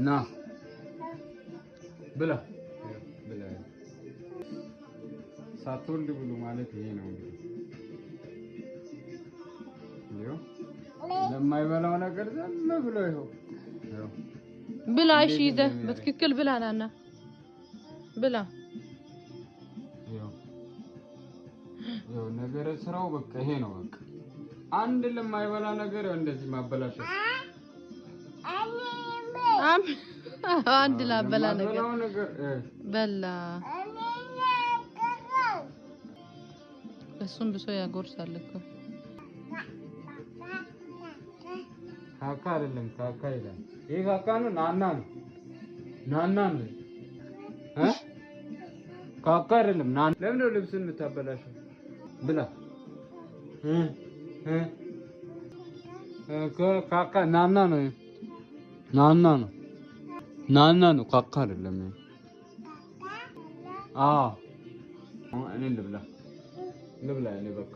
ና ብላ ብላ ሳትወልድ ብሉ ማለት ይሄ ነው እንግዲህ ይኸው ለማይበላው ነገር ዝም ብሎ ይኸው ብላ እሺ ይዘህ በትክክል ብላ ናና ብላ ይኸው ነገር ስራው በቃ ይሄ ነው በቃ አንድ ለማይበላ ነገር እንደዚህ ማበላሸት አንድ ላበላ ነገር በላ እሱም ብሶ ያጎርሳል እኮ ካካ አይደለም ካካ ይላል ይሄ ካካ ነው ናና ነው ናና ነው ካካ አይደለም ናና ለምን ነው ልብስን የምታበላሸው ብላ ካካ ናና ነው ናና ነው ናና ነው ካካ አይደለም እኔ ልብላ እኔ በቃ